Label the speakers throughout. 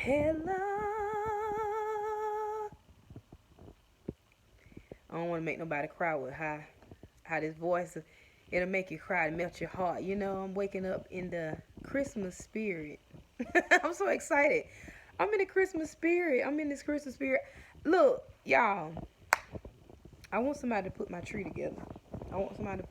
Speaker 1: Hello. I don't want to make nobody cry with how this voice, it'll make you cry and melt your heart. I'm waking up in the Christmas spirit. I'm so excited. I'm in the Christmas spirit. I'm in this Christmas spirit. Look, y'all, I want somebody to put my tree together. I want somebody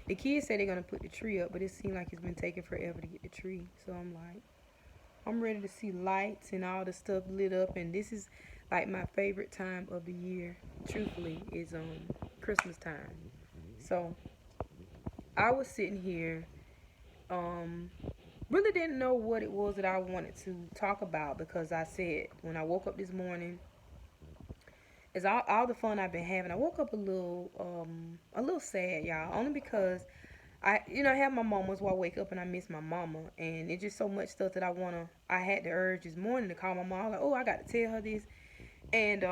Speaker 1: the kids say they're going to put the tree up, but it seems like it's been taking forever to get the tree. So I'm like, I'm ready to see lights and all the stuff lit up, and this is like my favorite time of the year. Truthfully, is Christmas time. So I was sitting here, um, really didn't know what it was that I wanted to talk about because I said when I woke up this morning, is all the fun I've been having. I woke up a little sad, y'all, only because I have my moments where I wake up and I miss my mama, and it's just so much stuff that I had the urge this morning to call my mom, like, oh, I got to tell her this, and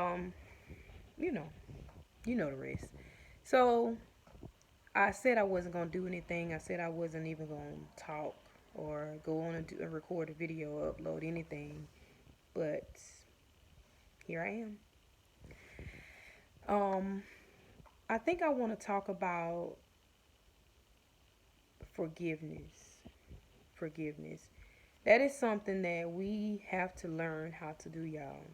Speaker 1: you know, you know the rest. So I said I wasn't gonna do anything. I said I wasn't even gonna talk or go on and record a video or upload anything, but here I am. Um, I think I want to talk about forgiveness. Forgiveness. That is something that we have to learn how to do, y'all.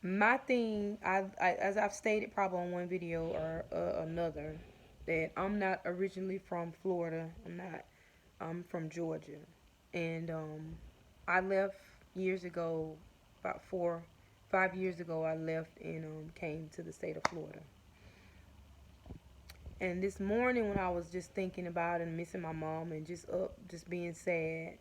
Speaker 1: My thing, as I've stated probably on one video or another, that I'm not originally from Florida. I'm not. I'm from Georgia, and I left years ago, about 5 years ago. I left and came to the state of Florida. And this morning, when I was just thinking about it and missing my mom and just just being sad,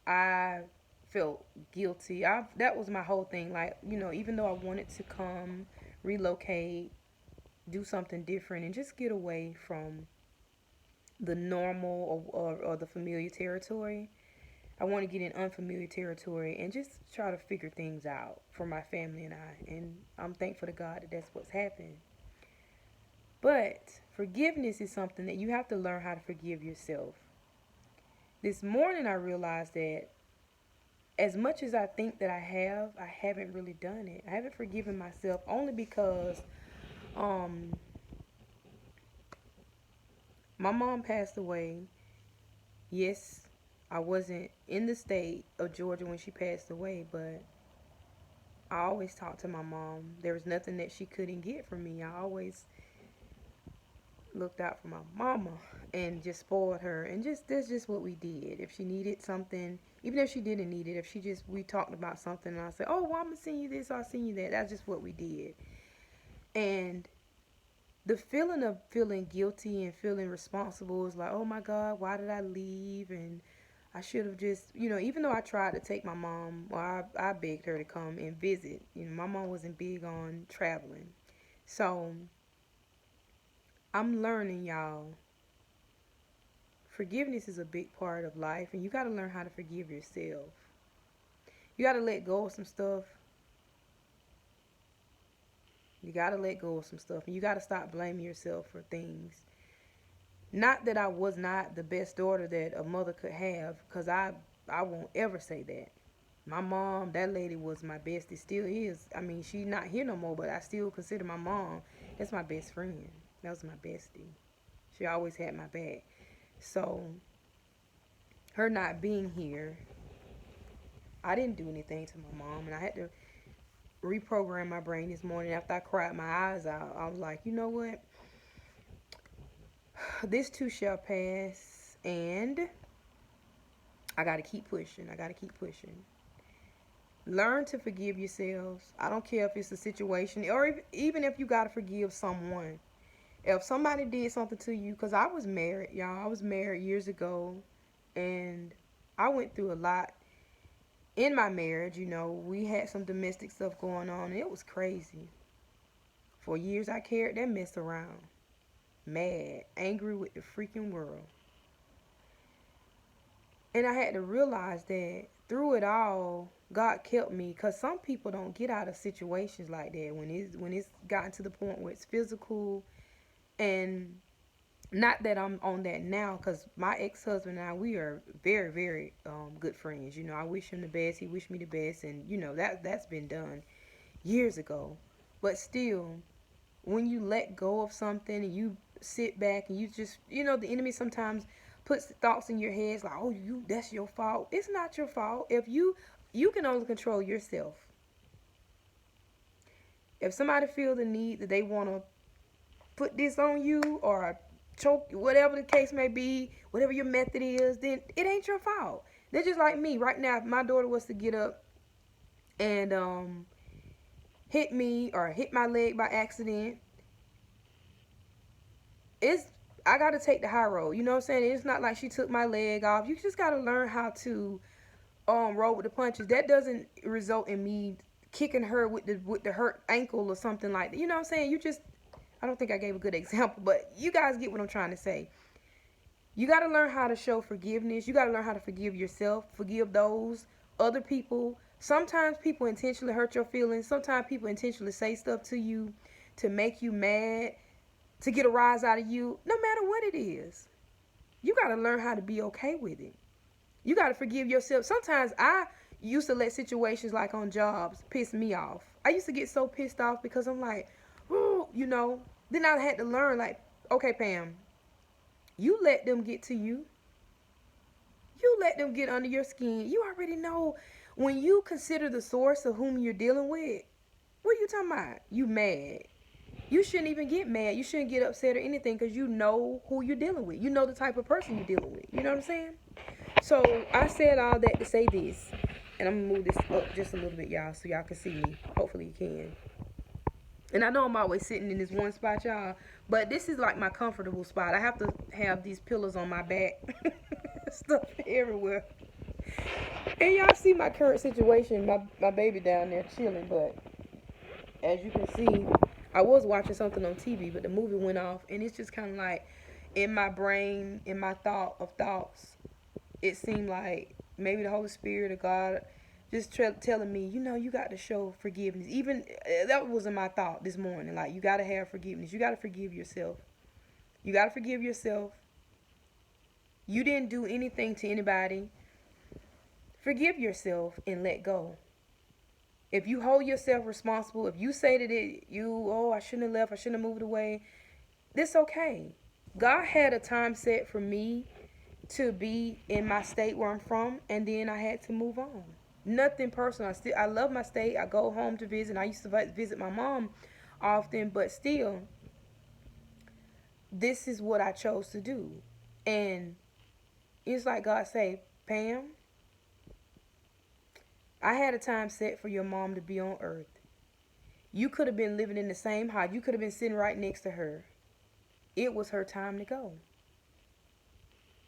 Speaker 1: I felt guilty. That was my whole thing. Like, even though I wanted to come, relocate, do something different, and just get away from the normal or the familiar territory, I want to get in unfamiliar territory and just try to figure things out for my family and I. And I'm thankful to God that that's what's happened. But forgiveness is something that you have to learn how to forgive yourself. This morning I realized that as much as I think that I haven't really done it. I haven't forgiven myself only because um my mom passed away. Yes, I wasn't in the state of Georgia when she passed away, but I always talked to my mom. There was nothing that she couldn't get from me. I always looked out for my mama and just spoiled her, and just that's just what we did. If she needed something, even if she didn't need it, if she just we talked about something and I said, oh, well, I'm gonna send you this, I'll send you that. That's just what we did. And the feeling of feeling guilty and feeling responsible is like, oh my God, why did I leave? And I should have just, even though I tried to take my mom, or I begged her to come and visit. My mom wasn't big on traveling. So I'm learning, y'all. Forgiveness is a big part of life, and you got to learn how to forgive yourself. You got to let go of some stuff. You got to let go of some stuff, and you got to stop blaming yourself for things. Not that I was not the best daughter that a mother could have, because I won't ever say that. My mom, that lady was my bestie, still is. I mean, she's not here no more, but I still consider my mom, that's my best friend. That was my bestie. She always had my back. So, her not being here, I didn't do anything to my mom, and I had to reprogram my brain this morning after I cried my eyes out. I was like, you know what? This too shall pass, and I got to keep pushing. I got to keep pushing. Learn to forgive yourselves. I don't care if it's a situation, or even if you got to forgive someone. If somebody did something to you, because I was married, y'all. I was married years ago, and I went through a lot in my marriage. We had some domestic stuff going on, and it was crazy. For years, I carried that mess around. Mad, angry with the freaking world. And I had to realize that through it all, God kept me. Cause some people don't get out of situations like that when it's gotten to the point where it's physical, and Not that I'm on that now, because my ex-husband and I, we are very, very good friends. You know, I wish him the best. He wished me the best, and you know that's been done years ago. But still, when you let go of something and you sit back and you just, you know, the enemy sometimes puts thoughts in your head like, oh, you, that's your fault. It's not your fault. If you can only control yourself. If somebody feel the need that they want to put this on you or choke, whatever the case may be, whatever your method is, then it ain't your fault. They're just like me right now. If my daughter was to get up and hit me or hit my leg by accident, it's I gotta take the high road. You know what I'm saying? It's not like she took my leg off. You just gotta learn how to roll with the punches. That doesn't result in me kicking her with the hurt ankle or something like that. You know what I'm saying? You just I don't think I gave a good example, but you guys get what I'm trying to say. You got to learn how to show forgiveness. You got to learn how to forgive yourself, forgive those other people. Sometimes people intentionally hurt your feelings. Sometimes people intentionally say stuff to you to make you mad, to get a rise out of you. No matter what it is, you got to learn how to be okay with it. You got to forgive yourself. Sometimes I used to let situations like on jobs piss me off. I used to get so pissed off because I'm like, oh, you know. Then I had to learn like, okay, Pam, you let them get to you. You let them get under your skin. You already know when you consider the source of whom you're dealing with. What are you talking about? You mad. You shouldn't even get mad. You shouldn't get upset or anything because you know who you're dealing with. You know the type of person you're dealing with. You know what I'm saying? So I said all that to say this. And I'm going to move this up just a little bit, y'all, so y'all can see me. Hopefully you can. And I know I'm always sitting in this one spot, y'all. But this is like my comfortable spot. I have to have these pillows on my back. Stuff everywhere. And y'all see my current situation. My baby down there chilling. But as you can see, I was watching something on TV, but the movie went off. And it's just kind of like in my brain, in my thought of thoughts, it seemed like maybe the Holy Spirit or God just telling me, you know, you got to show forgiveness. Even that was in my thought this morning. Like, you got to have forgiveness. You got to forgive yourself. You got to forgive yourself. You didn't do anything to anybody. Forgive yourself and let go. If you hold yourself responsible, if you say that I shouldn't have left, I shouldn't have moved away, that's okay. God had a time set for me to be in my state where I'm from, and then I had to move on. Nothing personal. I love my state. I go home to visit. I used to visit my mom often, but still, this is what I chose to do. And it's like God say, Pam, I had a time set for your mom to be on earth. You could have been living in the same house. You could have been sitting right next to her. It was her time to go.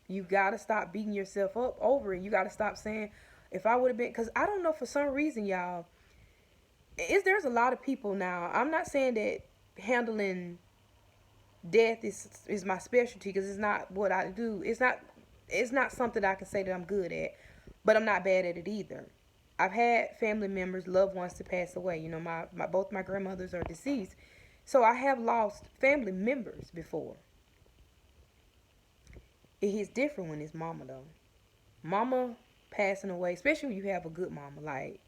Speaker 1: You got to stop beating yourself up over it. You got to stop saying, if I would have been, because I don't know, for some reason, y'all, there's a lot of people now. I'm not saying that handling death is my specialty, because it's not what I do. It's not something that I can say that I'm good at, but I'm not bad at it either. I've had family members, loved ones to pass away. You know, both my grandmothers are deceased. So I have lost family members before. It hits different when it's mama, though. Mama passing away, especially when you have a good mama like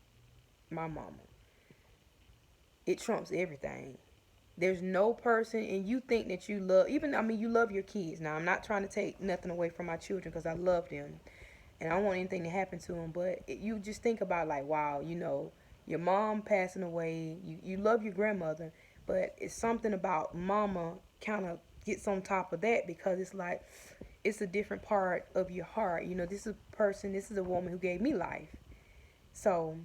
Speaker 1: my mama, it trumps everything. There's no person, and you think that you love, even, I mean, you love your kids. Now, I'm not trying to take nothing away from my children because I love them and I don't want anything to happen to them, but you just think about, like, wow, you know, your mom passing away, you love your grandmother, but it's something about mama kind of gets on top of that, because it's like, it's a different part of your heart. You know, this is a woman who gave me life. So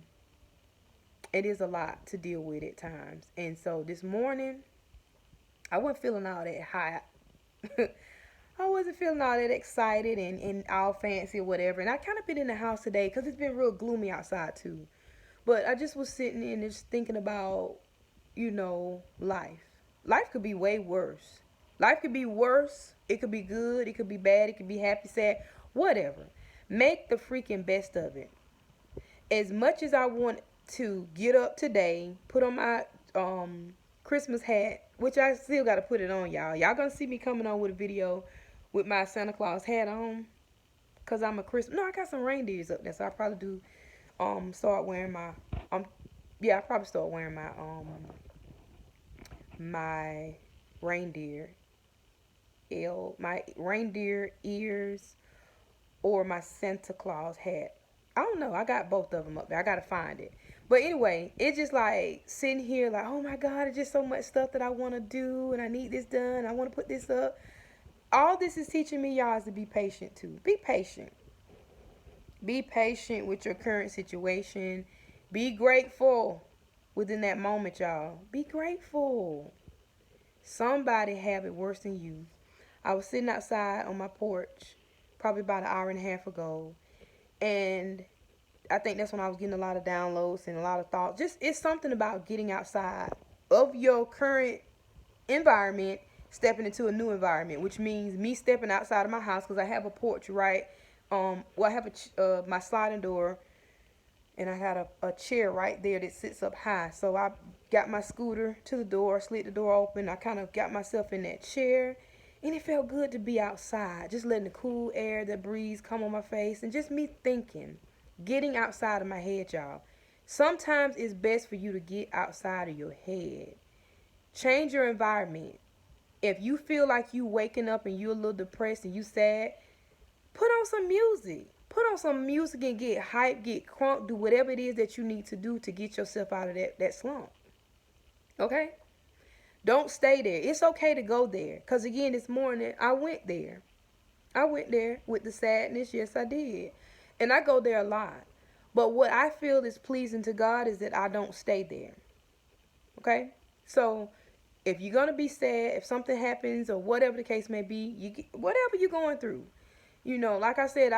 Speaker 1: it is a lot to deal with at times. And so this morning, I wasn't feeling all that hot. I wasn't feeling all that excited and all fancy or whatever. And I kind of been in the house today because it's been real gloomy outside too. But I just was sitting and just thinking about, you know, life. Life could be way worse. Life could be worse. It could be good. It could be bad. It could be happy, sad, whatever. Make the freaking best of it. As much as I want to get up today, put on my Christmas hat, which I still got to put it on, y'all. Y'all gonna see me coming on with a video with my Santa Claus hat on, cause I'm a Christmas. No, I got some reindeers up there, so I probably do start wearing my um yeah, I probably start wearing my reindeer my reindeer ears or my Santa Claus hat. I don't know. I got both of them up there. I gotta find it. But anyway, it's just like sitting here like, oh my God, it's just so much stuff that I want to do and I need this done. I want to put this up. All this is teaching me, y'all, is to be patient too. Be patient. Be patient with your current situation. Be grateful within that moment, y'all. Be grateful. Somebody have it worse than you. I was sitting outside on my porch probably about an hour and a half ago, and I think that's when I was getting a lot of downloads and a lot of thoughts. Just it's something about getting outside of your current environment, stepping into a new environment, which means me stepping outside of my house because I have a porch, right? I have my sliding door, and I had a chair right there that sits up high. So I got my scooter to the door, slid the door open. I kind of got myself in that chair, and it felt good to be outside, just letting the cool air, the breeze come on my face, and just me thinking, getting outside of my head, y'all. Sometimes it's best for you to get outside of your head. Change your environment. If you feel like you waking up and you're a little depressed and you sad, put on some music. Put on some music and get hype, get crunk, do whatever it is that you need to do to get yourself out of that slump. Okay? Don't stay there. It's okay to go there. Because again, this morning, I went there. I went there with the sadness. Yes, I did. And I go there a lot. But what I feel is pleasing to God is that I don't stay there. Okay? So if you're going to be sad, if something happens or whatever the case may be, whatever you're going through, like I said,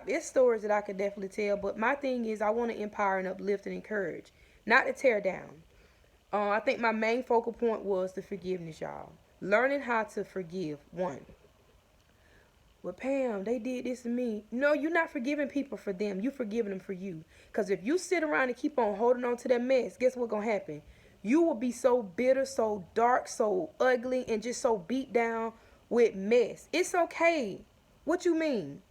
Speaker 1: it's stories that I could definitely tell. But my thing is I want to empower and uplift and encourage, not to tear down. I think my main focal point was the forgiveness, y'all. Learning how to forgive, one. Well, Pam, they did this to me. No, you're not forgiving people for them. You're forgiving them for you. Because if you sit around and keep on holding on to that mess, guess what's going to happen? You will be so bitter, so dark, so ugly, and just so beat down with mess. It's okay. What you mean?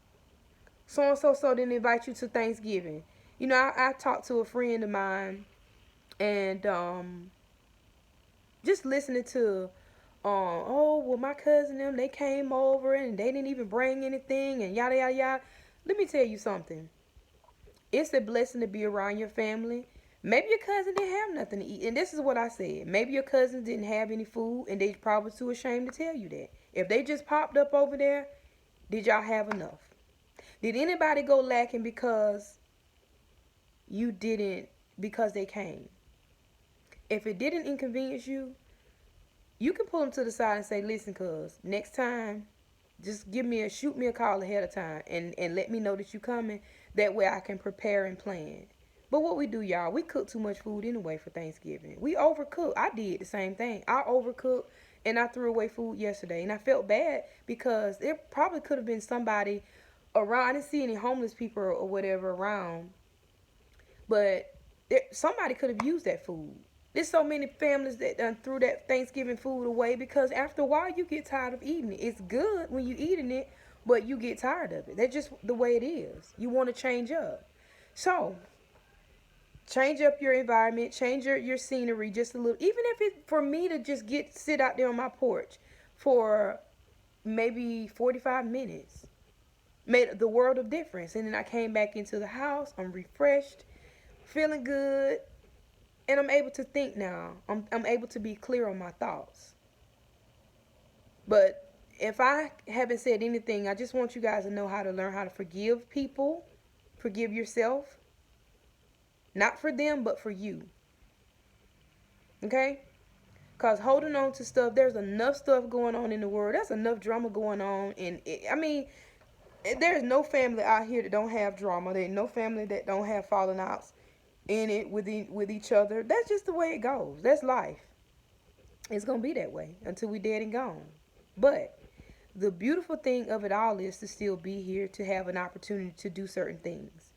Speaker 1: So didn't invite you to Thanksgiving. I talked to a friend of mine, and just listening to oh, well, my cousin them, they came over and they didn't even bring anything and yada yada yada. Let me tell you something. It's a blessing to be around your family. Maybe your cousin didn't have nothing to eat, and this is what I said. Maybe your cousins didn't have any food, and they probably too ashamed to tell you that. If they just popped up over there, did y'all have enough? Did anybody go lacking because you didn't, because they came? If it didn't inconvenience you, you can pull them to the side and say, listen, cuz, next time, just shoot me a call ahead of time and let me know that you coming. That way I can prepare and plan. But what we do, y'all, we cook too much food anyway for Thanksgiving. We overcook. I did the same thing. I overcooked and I threw away food yesterday. And I felt bad because it probably could have been somebody around. I didn't see any homeless people or whatever around. But somebody could have used that food. There's so many families that threw that Thanksgiving food away because after a while you get tired of eating it. It's good when you're eating it, but you get tired of it. That's just the way it is. You want to change up. So, change up your environment, change your scenery just a little. Even if it's for me to just sit out there on my porch for maybe 45 minutes made the world of difference. And then I came back into the house. I'm refreshed, feeling good. And I'm able to think now. I'm able to be clear on my thoughts. But if I haven't said anything, I just want you guys to know how to learn how to forgive people. Forgive yourself. Not for them, but for you. Okay? Because holding on to stuff, there's enough stuff going on in the world. There's enough drama going on. And there's no family out here that don't have drama. There's no family that don't have falling outs in it with each other. That's just the way it goes. That's life. It's gonna be that way until we dead and gone. But the beautiful thing of it all is to still be here, to have an opportunity to do certain things,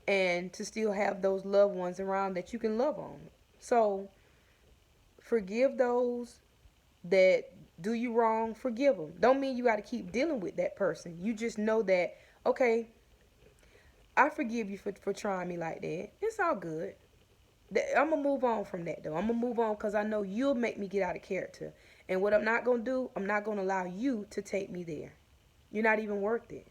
Speaker 1: and to still have those loved ones around that you can love on. So Forgive those that do you wrong. Forgive them. Don't mean you got to keep dealing with that person. You just know that, okay, I forgive you for trying me like that. It's all good. I'm going to move on from that, though. I'm going to move on because I know you'll make me get out of character. And what I'm not going to do, I'm not going to allow you to take me there. You're not even worth it.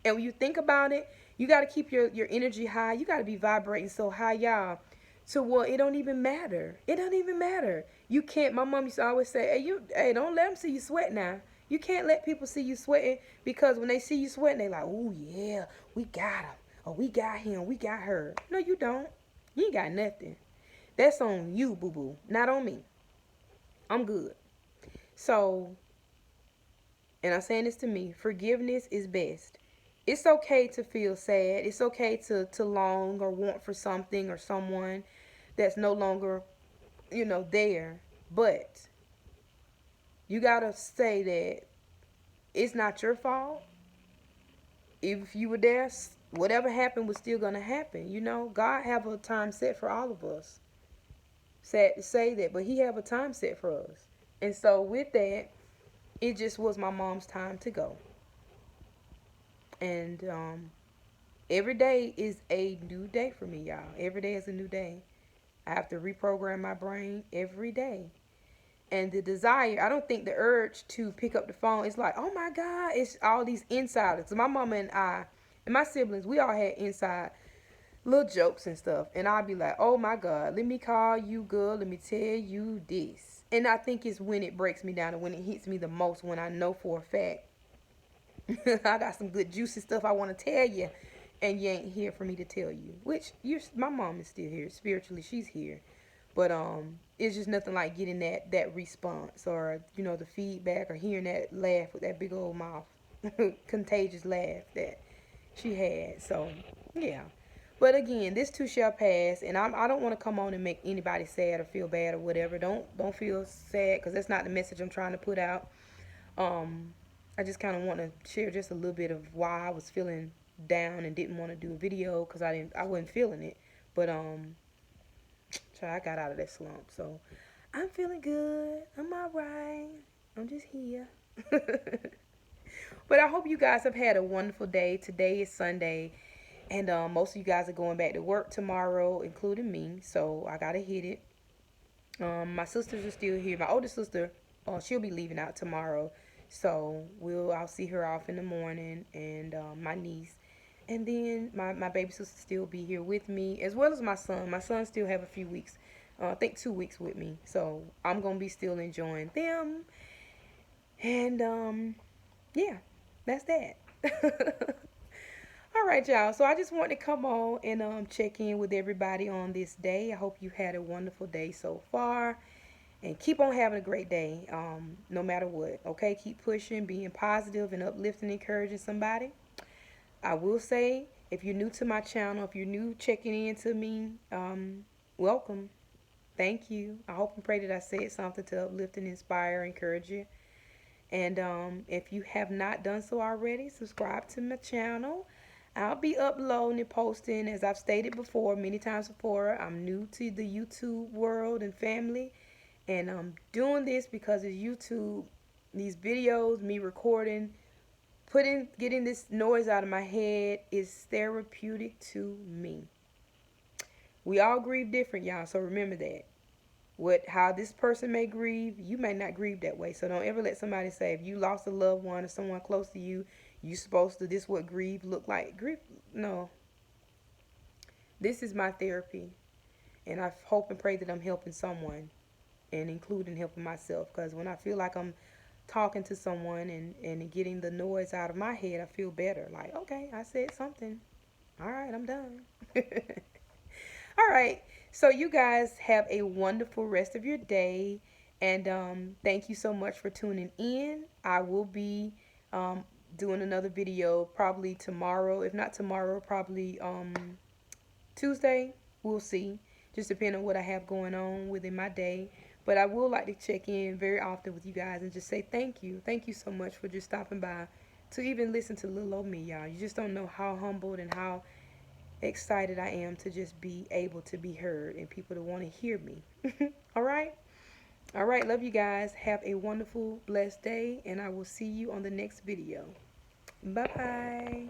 Speaker 1: And when you think about it, you got to keep your energy high. You got to be vibrating so high, y'all. So, well, it don't even matter. It don't even matter. You can't, my mom used to always say, hey, don't let them see you sweat now. You can't let people see you sweating, because when they see you sweating, they like, oh, yeah, we got him. Or we got him. We got her. No, you don't. You ain't got nothing. That's on you, boo-boo. Not on me. I'm good. So, and I'm saying this to me, forgiveness is best. It's okay to feel sad. It's okay to long or want for something or someone that's no longer, there. But you got to say that it's not your fault. If you were there, whatever happened was still going to happen. God have a time set for all of us. Sad to say that, but he have a time set for us. And so with that, it just was my mom's time to go. And every day is a new day for me, y'all. Every day is a new day. I have to reprogram my brain every day. And the desire, I don't think the urge to pick up the phone, it's like, oh my God, it's all these insiders. My mama and I, and my siblings, we all had inside little jokes and stuff. And I'd be like, oh my God, let me call you, girl. Let me tell you this. And I think it's when it breaks me down and when it hits me the most, when I know for a fact I got some good juicy stuff I want to tell you, and you ain't here for me to tell you. Which my mom is still here spiritually. She's here, but it's just nothing like getting that response, or the feedback, or hearing that laugh with that big old mouth, contagious laugh that she had. So yeah. But again, this too shall pass, and I don't want to come on and make anybody sad or feel bad or whatever. Don't feel sad, because that's not the message I'm trying to put out. I just kind of want to share just a little bit of why I was feeling down and didn't want to do a video, because I wasn't feeling it. But I got out of that slump, so I'm feeling good. I'm all right. I'm just here. But I hope you guys have had a wonderful day. Today is Sunday, and most of you guys are going back to work tomorrow, including me. So I gotta hit it. My sisters are still here. My older sister, she'll be leaving out tomorrow. So I'll see her off in the morning, and my niece, and then my baby sister still be here with me, as well as my son. My son still have a few weeks, I think 2 weeks with me. So I'm gonna be still enjoying them, and yeah, that's that. All right, y'all. So I just wanted to come on and check in with everybody on this day. I hope you had a wonderful day so far. And keep on having a great day, no matter what. Okay, keep pushing, being positive and uplifting, encouraging somebody. I will say, if you're new to my channel, if you're new checking in to me, welcome. Thank you. I hope and pray that I said something to uplift and inspire, encourage you. And if you have not done so already, subscribe to my channel. I'll be uploading and posting, as I've stated before, many times before. I'm new to the YouTube world and family. And I'm doing this because of YouTube, these videos, me recording, getting this noise out of my head is therapeutic to me. We all grieve different, y'all, so remember that. How this person may grieve, you may not grieve that way. So don't ever let somebody say, if you lost a loved one or someone close to you, you supposed to, this what grief look like. Grief, no. This is my therapy, and I hope and pray that I'm helping someone, and including helping myself, because when I feel like I'm talking to someone and getting the noise out of my head, I feel better. Like, okay, I said something. All right, I'm done. All right, so you guys have a wonderful rest of your day, and thank you so much for tuning in. I will be doing another video probably tomorrow. If not tomorrow, probably Tuesday. We'll see, just depending on what I have going on within my day. But I would like to check in very often with you guys and just say thank you. Thank you so much for just stopping by to even listen to little old me, y'all. You just don't know how humbled and how excited I am to just be able to be heard and people to want to hear me. All right? All right, love you guys. Have a wonderful, blessed day, and I will see you on the next video. Bye bye.